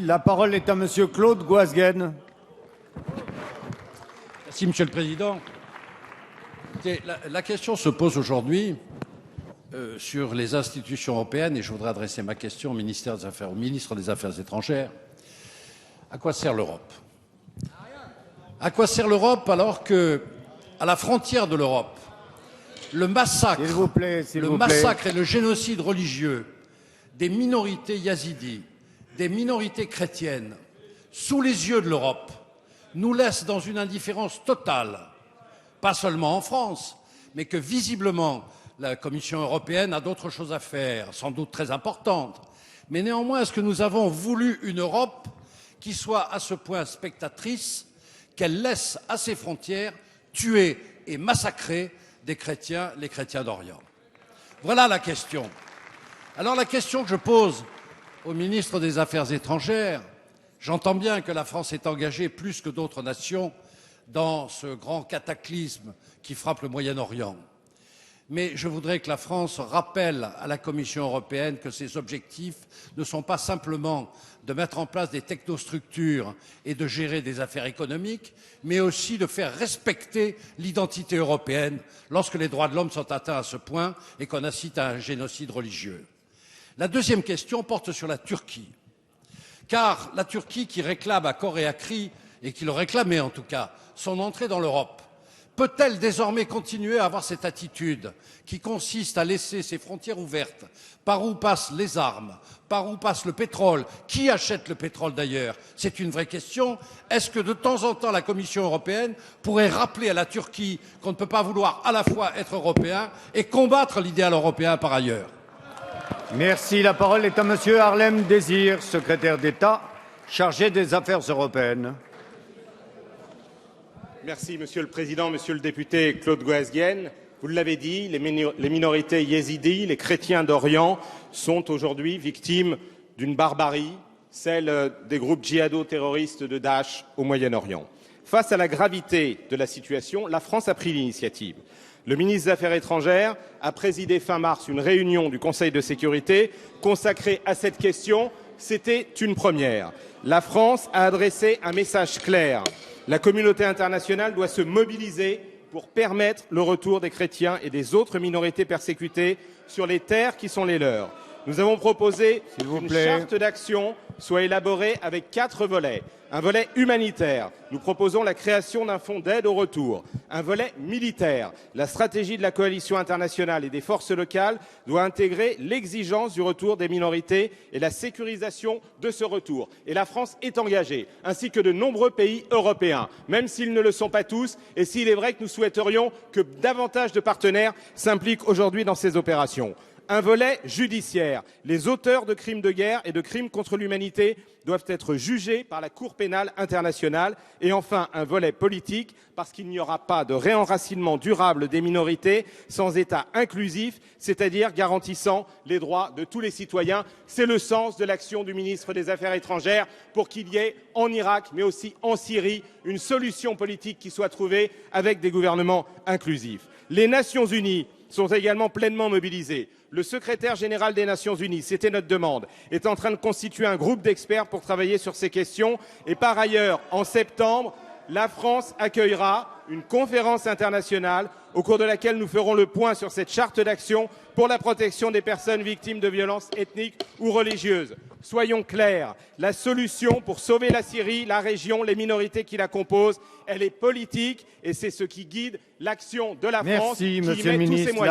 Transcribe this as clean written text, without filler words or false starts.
La parole est à Monsieur Claude Goasguen. Merci, Monsieur le Président. La question se pose aujourd'hui sur les institutions européennes, et je voudrais adresser ma question au ministre des Affaires étrangères. À quoi sert l'Europe? À quoi sert l'Europe alors que, à la frontière de l'Europe, le massacre et le génocide religieux des minorités yazidis, des minorités chrétiennes, sous les yeux de l'Europe, nous laisse dans une indifférence totale, pas seulement en France, mais que visiblement la Commission européenne a d'autres choses à faire, sans doute très importantes. Mais néanmoins, est-ce que nous avons voulu une Europe qui soit à ce point spectatrice qu'elle laisse à ses frontières tuer et massacrer des chrétiens, les chrétiens d'Orient? Voilà la question. Alors la question que je pose au ministre des Affaires étrangères, j'entends bien que la France est engagée plus que d'autres nations dans ce grand cataclysme qui frappe le Moyen-Orient. Mais je voudrais que la France rappelle à la Commission européenne que ses objectifs ne sont pas simplement de mettre en place des technostructures et de gérer des affaires économiques, mais aussi de faire respecter l'identité européenne lorsque les droits de l'homme sont atteints à ce point et qu'on assiste à un génocide religieux. La deuxième question porte sur la Turquie. Car la Turquie qui réclame à corps et à cri, et qui le réclamait en tout cas, son entrée dans l'Europe, peut-elle désormais continuer à avoir cette attitude qui consiste à laisser ses frontières ouvertes, par où passent les armes, par où passe le pétrole? Qui achète le pétrole d'ailleurs? C'est une vraie question. Est-ce que de temps en temps la Commission européenne pourrait rappeler à la Turquie qu'on ne peut pas vouloir à la fois être européen et combattre l'idéal européen par ailleurs? Merci. La parole est à Monsieur Harlem Désir, secrétaire d'État chargé des Affaires européennes. Merci, Monsieur le Président, Monsieur le député Claude Goasguen. Vous l'avez dit, les minorités yézidis, les chrétiens d'Orient, sont aujourd'hui victimes d'une barbarie, celle des groupes djihado-terroristes de Daesh au Moyen-Orient. Face à la gravité de la situation, la France a pris l'initiative. Le ministre des Affaires étrangères a présidé fin mars une réunion du Conseil de sécurité consacrée à cette question. C'était une première. La France a adressé un message clair. La communauté internationale doit se mobiliser pour permettre le retour des chrétiens et des autres minorités persécutées sur les terres qui sont les leurs. Nous avons proposé qu'une charte d'action soit élaborée avec 4 volets. Un volet humanitaire. Nous proposons la création d'un fonds d'aide au retour. Un volet militaire. La stratégie de la coalition internationale et des forces locales doit intégrer l'exigence du retour des minorités et la sécurisation de ce retour. Et la France est engagée, ainsi que de nombreux pays européens, même s'ils ne le sont pas tous, et s'il est vrai que nous souhaiterions que davantage de partenaires s'impliquent aujourd'hui dans ces opérations. Un volet judiciaire. Les auteurs de crimes de guerre et de crimes contre l'humanité doivent être jugés par la Cour pénale internationale. Et enfin, un volet politique, parce qu'il n'y aura pas de réenracinement durable des minorités sans État inclusif, c'est-à-dire garantissant les droits de tous les citoyens. C'est le sens de l'action du ministre des Affaires étrangères pour qu'il y ait en Irak, mais aussi en Syrie, une solution politique qui soit trouvée avec des gouvernements inclusifs. Les Nations unies sont également pleinement mobilisées. Le secrétaire général des Nations unies, c'était notre demande, est en train de constituer un groupe d'experts pour travailler sur ces questions. Et par ailleurs, en septembre, la France accueillera une conférence internationale au cours de laquelle nous ferons le point sur cette charte d'action pour la protection des personnes victimes de violences ethniques ou religieuses. Soyons clairs, la solution pour sauver la Syrie, la région, les minorités qui la composent, elle est politique et c'est ce qui guide l'action de la France qui y met tous ses moyens.